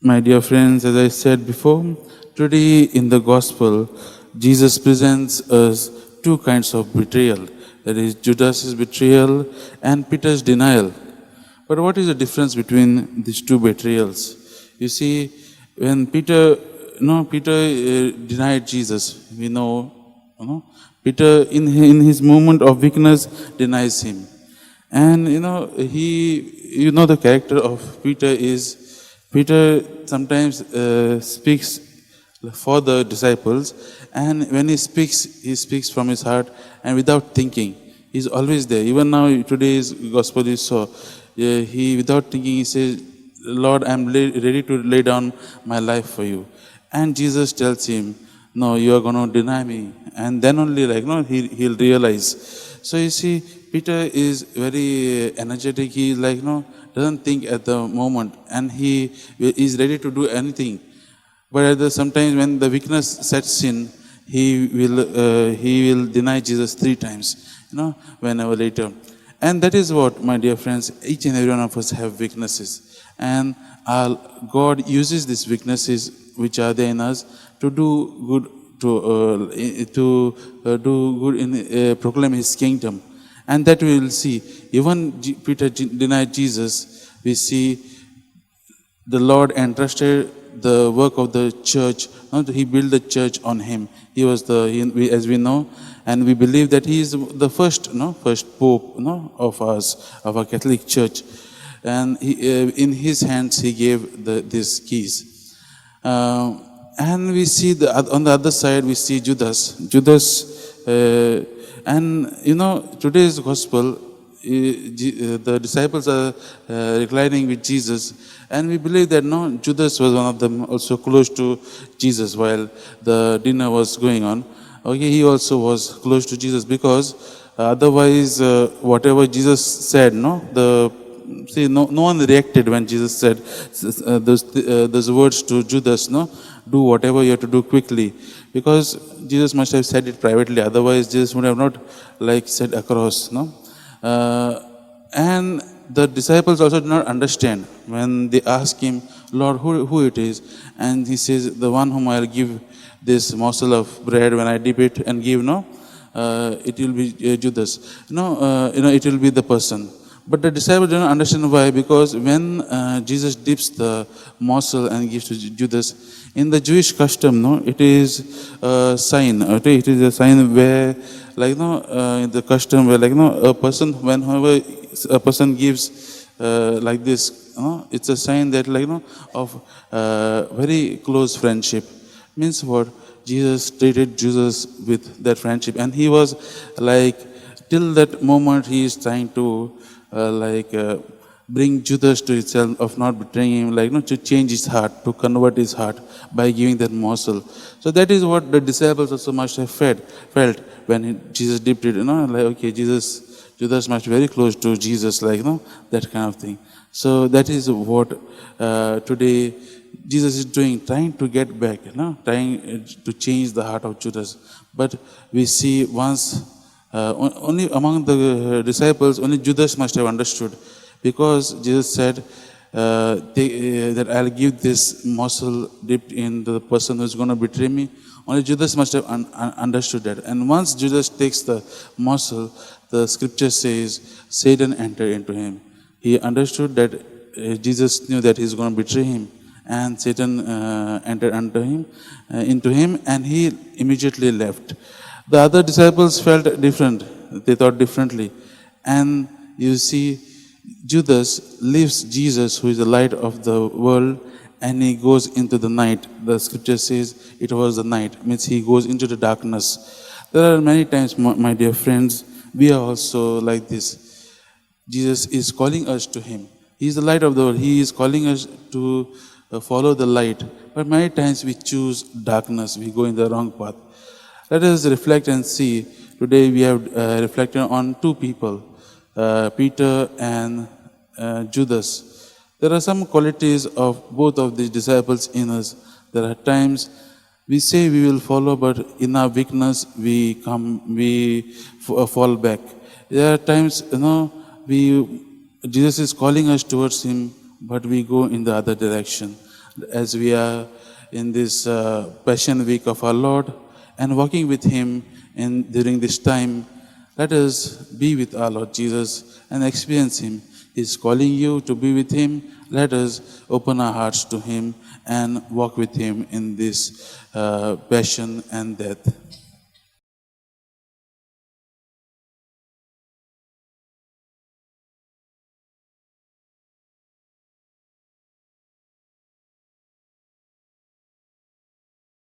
My dear friends, as I said before, today in the Gospel, Jesus presents us two kinds of betrayal. That is Judas's betrayal and Peter's denial. But what is the difference between these two betrayals? You see, when Peter denied Jesus. We know, Peter in his moment of weakness denies him. And the character of Peter is Peter sometimes speaks for the disciples, and when he speaks from his heart and without thinking. He's always there. Even now, today's gospel is so. He, without thinking, he says, Lord, I'm ready to lay down my life for you. And Jesus tells him, no, you are going to deny me. And then only, he'll realize. So you see, Peter is very energetic. He doesn't think at the moment, and he is ready to do anything. But sometimes when the weakness sets in, he will deny Jesus 3 times. Whenever later. And that is what, my dear friends, each and every one of us have weaknesses. And God uses these weaknesses which are there in us to do good, to do good in proclaim His kingdom. And that we will see. Even Peter denied Jesus, we see the Lord entrusted the work of the church. He built the church on him. He was as we know, and we believe that he is the first pope of our Catholic Church. And in his hands he gave these keys. And we see on the other side we see Judas. Today's gospel, the disciples are reclining with Jesus, and we believe that Judas was one of them, also close to Jesus while the dinner was going on. Okay, he also was close to Jesus, because otherwise, whatever Jesus said, no one reacted when Jesus said those words to Judas, do whatever you have to do quickly, because Jesus must have said it privately. Otherwise, Jesus would have not said across, and the disciples also did not understand when they asked him, Lord, who it is? And he says, the one whom I'll give this morsel of bread when I dip it and give, it will be Judas. It will be the person. But the disciples did not understand why, because when Jesus dips the morsel and gives to Judas, in the Jewish custom, it is a sign. Okay? It is a sign where, in the custom where, a person, whenever a person gives like this, it's a sign that, of very close friendship. Means what? Jesus treated Jesus with that friendship, and he was till that moment he is trying to bring Judas to itself, of not betraying him, to change his heart, to convert his heart by giving that morsel. So that is what the disciples also must have felt when Jesus dipped it. Okay, Judas must be very close to Jesus, that kind of thing. So that is what today Jesus is doing, trying to get back, trying to change the heart of Judas. But we see once, only among the disciples, only Judas must have understood, because Jesus said that I'll give this morsel dipped in the person who's going to betray me. Only Judas must have understood that. And once Judas takes the morsel, the scripture says Satan entered into him. He understood that Jesus knew that he's going to betray him, and Satan entered into him, and he immediately left. The other disciples felt different. They thought differently. And you see, Judas leaves Jesus, who is the light of the world, and he goes into the night. The scripture says it was the night. Means he goes into the darkness. There are many times, my dear friends, we are also like this. Jesus is calling us to him. He is the light of the world. He is calling us to follow the light. But many times we choose darkness. We go in the wrong path. Let us reflect and see. Today we have reflected on 2 people, Peter and Judas. There are some qualities of both of these disciples in us. There are times we say we will follow, but in our weakness we fall back. There are times, Jesus is calling us towards him, but we go in the other direction. as we are in this Passion Week of our Lord and walking with Him during this time, let us be with our Lord Jesus and experience Him. He is calling you to be with Him. Let us open our hearts to Him and walk with Him in this passion and death.